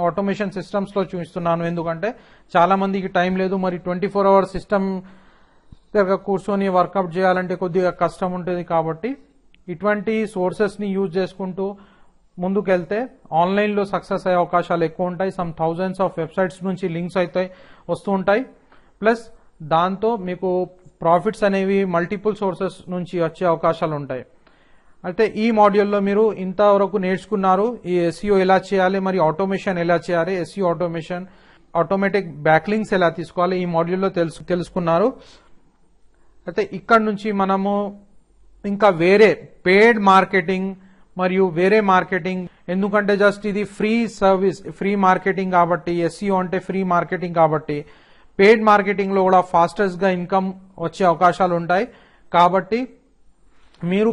ఆటోమేషన్ సిస్టమ్స్ లో చూపిస్తున్నాను. ఎందుకంటే చాలా మందికి టైం లేదు, మరి 24 hours సిస్టమ్ దగ్గర కూర్చొని వర్కౌట్ చేయాలంటే కొద్దిగా కష్టం ఉంటుంది. కాబట్టి ఇటువంటి సోర్సెస్ ని యూజ్ చేసుకుంటూ ముందుకెళ్తే ఆన్లైన్ లో సక్సెస్ అయ్యే అవకాశాలు ఎక్కువ ఉంటాయి. సమ్ థౌజండ్స్ ఆఫ్ వెబ్సైట్స్ నుంచి లింక్స్ అయితే వస్తూ ఉంటాయి. ప్లస్ దాంతో మీకు ప్రాఫిట్స్ అనేవి మల్టిపుల్ సోర్సెస్ నుంచి వచ్చే అవకాశాలు ఉంటాయి. అయితే ఈ మాడ్యూల్లో మీరు ఇంతవరకు నేర్చుకున్నారు ఈ ఎస్ఈఓ ఎలా చేయాలి, మరి ఆటోమేషన్ ఎలా చేయాలి, ఎస్ఈఓ ఆటోమేషన్, ఆటోమేటిక్ బ్యాక్లింక్స్ ఎలా తీసుకోవాలి, ఈ మాడ్యూల్లో తెలుసుకున్నారు. అయితే ఇక్కడ నుంచి మనము ఇంకా వేరే పెయిడ్ మార్కెటింగ్ మరియు వేరే మార్కెటింగ్, ఎందుకంటే జస్ట్ ఇది ఫ్రీ సర్వీస్, ఫ్రీ మార్కెటింగ్ కాబట్టి, ఎస్ఈఓ అంటే ఫ్రీ మార్కెటింగ్ కాబట్టి పెయిడ్ మార్కెటింగ్ లో కూడా ఫాస్టెస్ట్ గా ఇన్కమ్ వచ్చే అవకాశాలు ఉంటాయి. కాబట్టి మీరు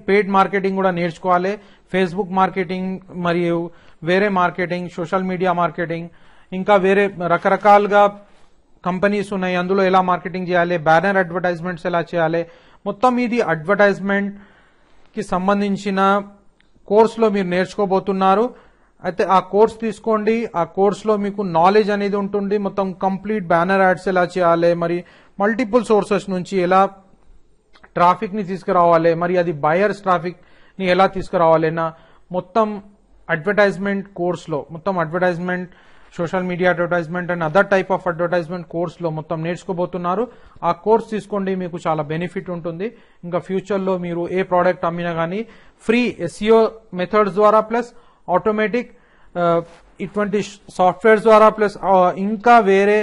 పెయిడ్ మార్కెటింగ్ కూడా నేర్చుకోవాలి. ఫేస్బుక్ మార్కెటింగ్ మరియు వేరే మార్కెటింగ్, సోషల్ మీడియా మార్కెటింగ్, ఇంకా వేరే రకరకాలుగా కంపెనీస్ ఉన్నాయి, అందులో ఎలా మార్కెటింగ్ చేయాలి, బ్యానర్ అడ్వర్టైజ్మెంట్స్ ఎలా చేయాలి, మొత్తం ఇది అడ్వర్టైజ్మెంట్ కి సంబంధించిన కోర్సులో మీరు నేర్చుకోబోతున్నారు. అయితే ఆ కోర్స్ తీసుకోండి. ఆ కోర్సులో మీకు నాలెడ్జ్ అనేది ఉంటుంది. మొత్తం కంప్లీట్ బ్యానర్ యాడ్స్ ఎలా చేయాలి, మరి మల్టిపుల్ సోర్సెస్ నుంచి ఎలా ట్రాఫిక్ ని తీసుకురావాలి, మరి అది బయర్స్ ట్రాఫిక్ ని ఎలా తీసుకురావాలి, మొత్తం అడ్వర్టైజ్మెంట్ కోర్సులో, మొత్తం advertisement, social media advertisement and other type of advertisement కోర్సులో మొత్తం నేర్చుకోబోతున్నారు. ఆ కోర్స్ తీసుకోండి, మీకు చాలా బెనిఫిట్ ఉంటుంది. ఇంకా ఫ్యూచర్లో మీరు ఏ ప్రోడక్ట్ అమ్మినా కానీ ఫ్రీ ఎస్ఈఓ మెథడ్స్ ద్వారా ప్లస్ ఆటోమేటిక్ ఇటువంటి సాఫ్ట్వేర్స్ ద్వారా ప్లస్ ఇంకా వేరే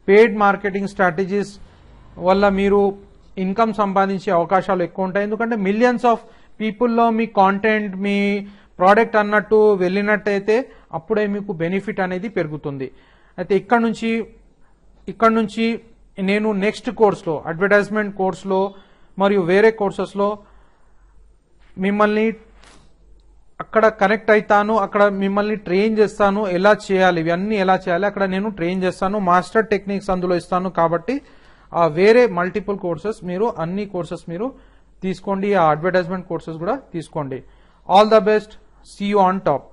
పెయిడ్ మార్కెటింగ్ స్ట్రాటజీస్ వల్ల మీరు ఇన్కమ్ సంపాదించే అవకాశాలు ఎక్కువ ఉంటాయి. ఎందుకంటే మిలియన్స్ ఆఫ్ పీపుల్లో మీ కాంటెంట్, మీ ప్రోడక్ట్ అన్నట్టు వెళ్ళినట్టయితే అప్పుడే మీకు బెనిఫిట్ అనేది పెరుగుతుంది. అయితే ఇక్కడ నుంచి నేను నెక్స్ట్ కోర్సులో, అడ్వర్టైజ్మెంట్ కోర్సులో మరియు వేరే కోర్సెస్లో మిమ్మల్ని అక్కడ కనెక్ట్ అవుతాను, అక్కడ మిమ్మల్ని ట్రైన్ చేస్తాను. ఎలా చేయాలి, ఇవన్నీ ఎలా చేయాలి అక్కడ నేను ట్రైన్ చేస్తాను. మాస్టర్ టెక్నిక్స్ అందులో ఇస్తాను. కాబట్టి ఆ వేరే మల్టిపుల్ కోర్సెస్ మీరు అన్ని కోర్సెస్ మీరు తీసుకోండి. ఆ అడ్వర్టైజ్మెంట్ కోర్సెస్ కూడా తీసుకోండి. All the best. See you on top.